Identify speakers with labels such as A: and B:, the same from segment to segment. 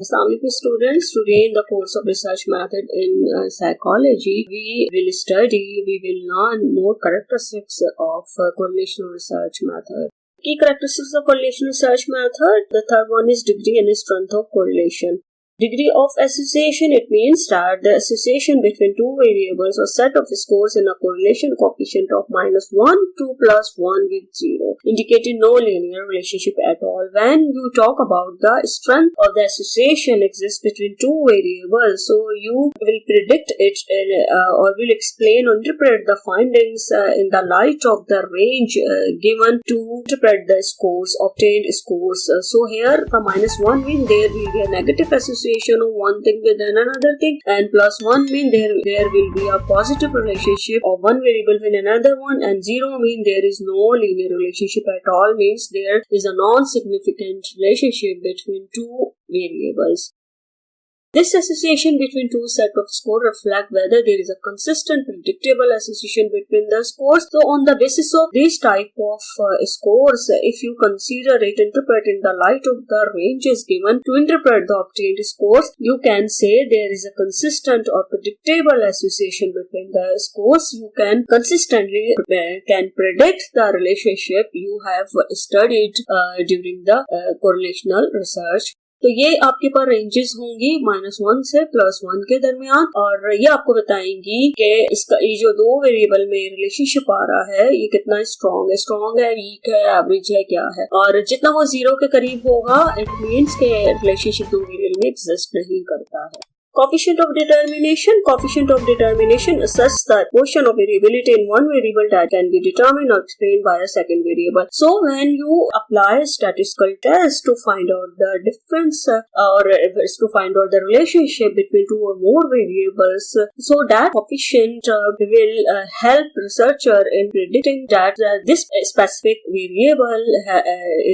A: Assalamualaikum students, today in the course of research method in psychology, we will learn more characteristics of correlational research method. Key characteristics of correlational research method, the third one is degree and strength of correlation. Degree of association, it means that the association between two variables or set of scores in a correlation coefficient of -1 to +1 with 0, indicating no linear relationship at all. When you talk about the strength of the association exists between two variables, so you will predict it or will explain or interpret the findings in the light of the range given to interpret the scores, obtained scores. So here the -1 means there will be a negative association of one thing with another thing, and +1 mean there will be a positive relationship of one variable with another one, and 0 mean there is no linear relationship at all, means there is a non-significant relationship between two variables. This association between two sets of scores reflect whether there is a consistent, predictable association between the scores. So on the basis of this type of scores, if you consider it, interpret in the light of the ranges given to interpret the obtained scores, you can say there is a consistent or predictable association between the scores. You can consistently predict the relationship you have studied during the correlational research. तो ये आपके पास ranges होंगी -1 से +1 के दरमियान, और ये आपको बताएंगी कि इसका ये जो दो वेरिएबल में रिलेशनशिप आ रहा है ये कितना स्ट्रॉन्ग है, वीक है, एवरेज है, क्या है। और जितना वो 0 के करीब होगा इट मीन्स के रिलेशनशिप दो वेरिएबल में एग्जिस्ट नहीं करता है। Coefficient of determination assess the portion of variability in one variable that can be determined or explained by a second variable. So when you apply statistical test to find out the difference or to find out the relationship between two or more variables, so that coefficient will help researcher in predicting that this specific variable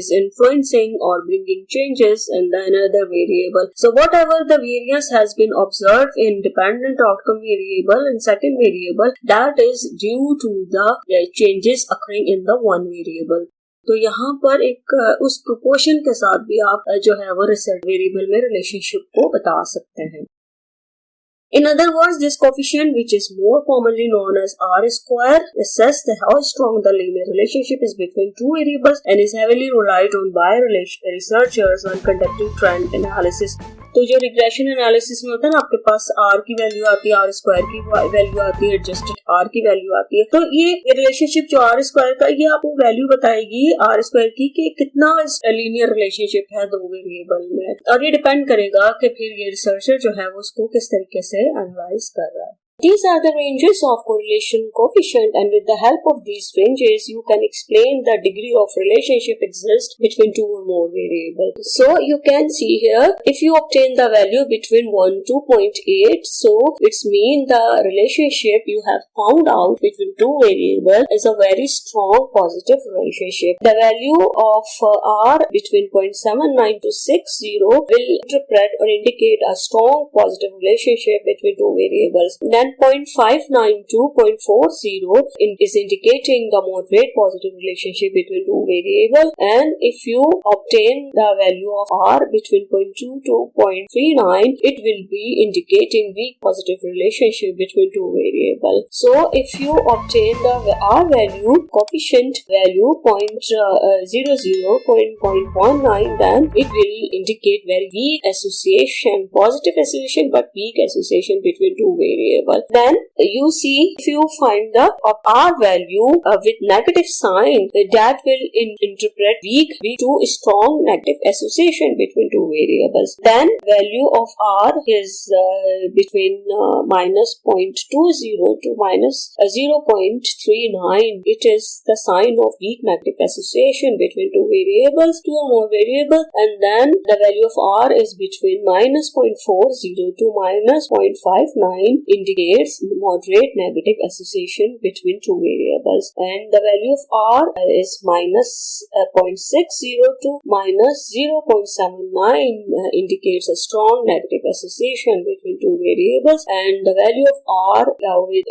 A: is influencing or bringing changes in the another variable. So whatever the variance has been observed in dependent outcome variable and second variable, that is due to the changes occurring in the one variable. तो यहाँ पर एक उस proportion के साथ भी आप जो है वो रिजल्ट वेरिएबल में रिलेशनशिप को बता सकते हैं। In other words, this coefficient, which is more commonly known as R-square, assesses how strong the linear relationship is between two variables and is heavily relied on by researchers when conducting trend analysis. तो जो regression analysis में होता है ना, आपके पास R की value आती है, R-square की वैल्यू आती है, एडजस्टेड R की वैल्यू आती है, तो ये रिलेशनशिप जो R-square का, ये आपको वैल्यू बताएगी R-square की कि कितना लीनियर रिलेशनशिप है दो वेरिएबल में, और ये डिपेंड करेगा कि फिर ये रिसर्चर जो है वो उसको किस तरीके से एनालाइज कर रहा है। These are the ranges of correlation coefficient, and with the help of these ranges, you can explain the degree of relationship exists between two or more variables. So you can see here, if you obtain the value between 1 to 0.8, so it's mean the relationship you have found out between two variables is a very strong positive relationship. The value of R between 0.79 to 60 will interpret or indicate a strong positive relationship between two variables. Then 0.59 to 0.40 is indicating the moderate positive relationship between two variables, and if you obtain the value of R between 0.2 to 0.39, it will be indicating weak positive relationship between two variables. So if you obtain the R value, coefficient value 0.00, 0.19, then it will indicate very weak association, positive association but weak association between two variables. Then you see, if you find the R value with negative sign, that will interpret weak to strong negative association between two variables. Then value of R is between -0.20 to -0.39. It is the sign of weak negative association between two variables, two or more variables, and then the value of R is between -0.40 to -0.59, indicating indicates moderate negative association between two variables, and the value of R is minus 0.60 to minus 0.79 indicates a strong negative association between two variables, and the value of R with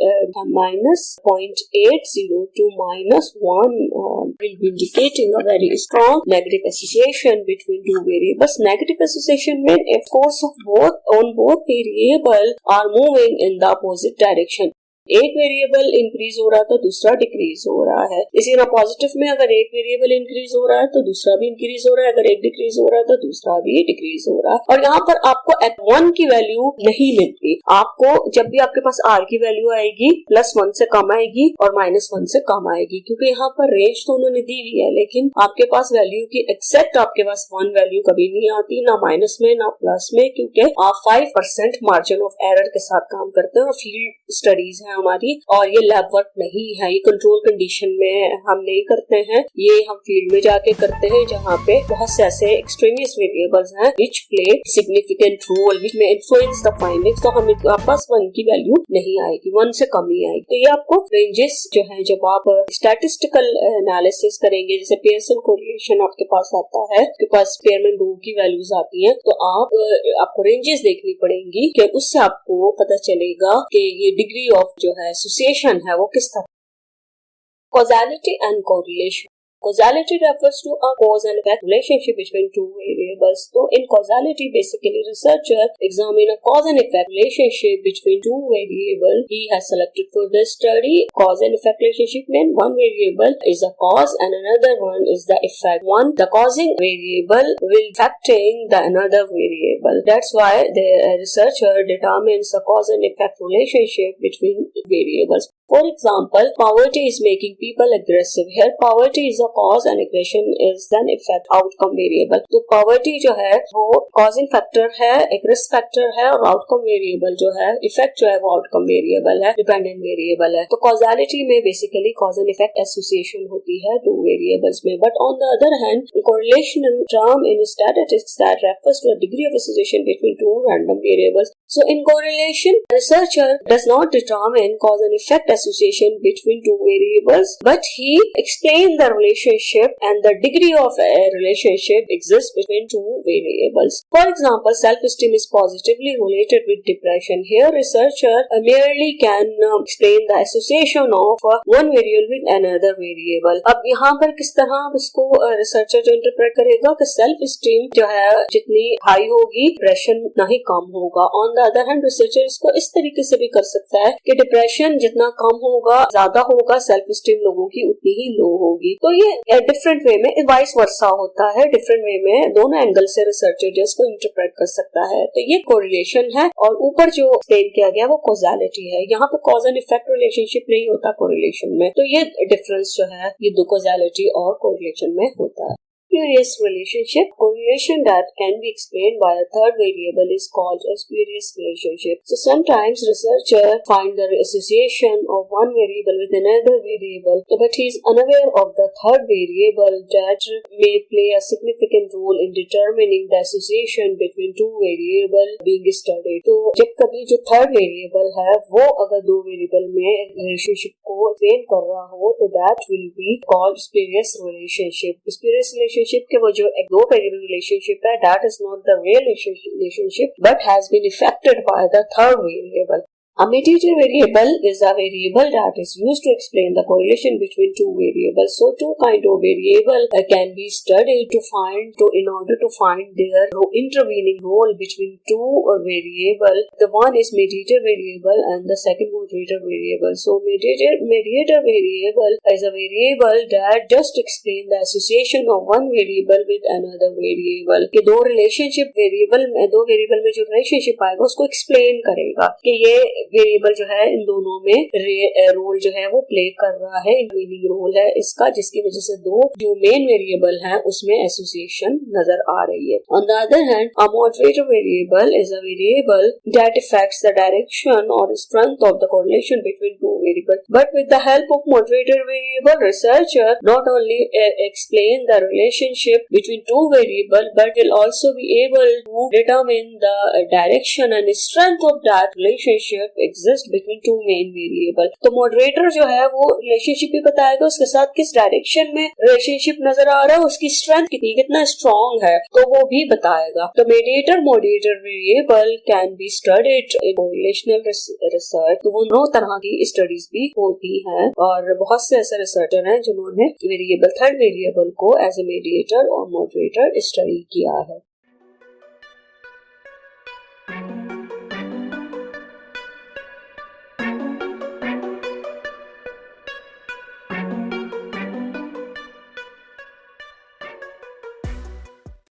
A: minus 0.80 to minus 1 will be indicating a very strong negative association between two variables. Negative association means if course of both variable are moving in the opposite direction. एक variable increase हो रहा था, दूसरा decrease हो रहा है. इसी तरह पॉजिटिव में अगर एक वेरिएबल इंक्रीज हो रहा है तो दूसरा भी इंक्रीज हो रहा है, अगर एक डिक्रीज हो रहा है तो दूसरा भी डिक्रीज हो रहा है. और यहाँ पर आपको f1 की वैल्यू नहीं मिलती. आपको जब भी आपके पास r की वैल्यू आएगी +1 से कम आएगी और -1 से कम आएगी, क्योंकि यहाँ पर रेंज तो उन्होंने दी हुई है, लेकिन आपके पास वैल्यू की एक्सेप्ट आपके पास 1 वैल्यू कभी नहीं आती, ना माइनस में ना प्लस में, क्योंकि आप 5% मार्जिन ऑफ एरर के साथ काम करते हैं और फील्ड स्टडीज है हमारी, और ये लैब वर्क नहीं है, ये कंट्रोल कंडीशन में हम नहीं करते हैं, ये हम फील्ड में जाके करते हैं जहाँ पे बहुत से ऐसे एक्सट्रेनियस वेरिएबल्स हैं which play significant role which may influence the findings. तो हमें पास 1 की वैल्यू नहीं आएगी, 1 से कम ही आएगी. तो ये आपको रेंजेस जो है जब आप स्टैटिस्टिकल एनालिसिस करेंगे, जैसे पियर्सन कोरिलेशन आपके पास आता है, आपके पास स्पेयरमैन रूल की वैल्यूज आती हैं, तो आपको रेंजेस देखनी पड़ेंगी कि उससे आपको पता चलेगा कि ये डिग्री ऑफ जो है एसोसिएशन है वो किस तरह. Causality and correlation. Causality refers to a cause and effect relationship between two variables. So in causality, basically researcher examine a cause and effect relationship between two variables he has selected for the study. Cause and effect relationship means one variable is a cause and another one is the effect. The causing variable will affecting the another variable. That's why the researcher determines a cause and effect relationship between variables. For example, poverty is making people aggressive. Here poverty is a cause and aggression is an effect outcome variable. तो poverty जो है वो causing factor है, एक risk factor है, और outcome variable जो है, effect जो है वो outcome variable है, dependent variable है. तो causality में basically cause and effect association होती है two variables में. But on the other hand, correlation term in statistics that refers to a degree of association between two random variables. So in correlation, researcher does not determine cause and effect association between two variables, but he explains the relationship and the degree of a relationship exists between two variables. For example, self-esteem is positively related with depression. Here, researcher merely can explain the association of one variable with another variable. अब यहाँ पर किस तरह इसको researcher जो interpret करेगा कि self-esteem जो है जितनी high होगी, depression उतना ही कम होगा. On the other hand, researcher इसको इस तरीके से भी कर सकता है कि depression जितना कम होगा, ज्यादा होगा, सेल्फ स्टीम लोगों की उतनी ही लो होगी. तो ये डिफरेंट वे में वाइस वर्सा होता है, डिफरेंट वे में दोनों एंगल से रिसर्चर इसको इंटरप्रेट कर सकता है. तो ये कोरिलेशन है, और ऊपर जो एक्सप्लेन किया गया वो कॉजालिटी है. यहाँ पे कॉज एंड इफेक्ट रिलेशनशिप नहीं होता कोरिलेशन में. तो ये डिफरेंस जो है ये दो कॉजालिटी और कोरिलेशन में होता है. Spurious relationship. Correlation that can be explained by a third variable is called a spurious relationship. So sometimes researcher find the association of one variable with another variable, but he is unaware of the third variable that may play a significant role in determining the association between two variables being studied. तो जब कभी जो third variable है वो अगर दो variable में relationship को explain कर रहा हो, तो that will be called spurious relationship. Spurious relationship के वो जो एक दो वेरिएबल रिलेशनशिप है, that is not the real relationship but has been affected by the third variable. A mediator variable is a variable that is used to explain the correlation between two variables. So two kind of variable can be studied in order to find their intervening role between two variable. The one is mediator variable and the second moderator variable. So mediator variable is a variable that just explain the association of one variable with another variable. कि दो relationship variable में जो relationship आएगा उसको explain करेगा कि ये variable जो है इन दोनों में रोल जो है वो प्ले कर रहा है, इंटरवीनिंग रोल है इसका, जिसकी वजह से दो जो मेन वेरिएबल है उसमें एसोसिएशन नजर आ रही है. On the other hand, a moderator variable is a variable that effects the direction और strength of the correlation between two variable. But with the help of moderator variable, researcher not only explain the relationship between two variables but will also be able to determine the direction and strength of that relationship relationship exist between two main variable. तो moderator जो है वो relationship भी बताएगा, उसके साथ किस direction में रिलेशनशिप नजर आ रहा है, उसकी स्ट्रेंथ कितना स्ट्रॉन्ग है तो वो भी बताएगा। तो mediator moderator variable can be studied in relational research. तो वो 9 तरह की स्टडीज भी होती हैं और बहुत से ऐसे रिसर्चर हैं जिन्होंने थर्ड वेरिएबल को एज ए मीडिएटर और मॉडरेटर स्टडी किया है।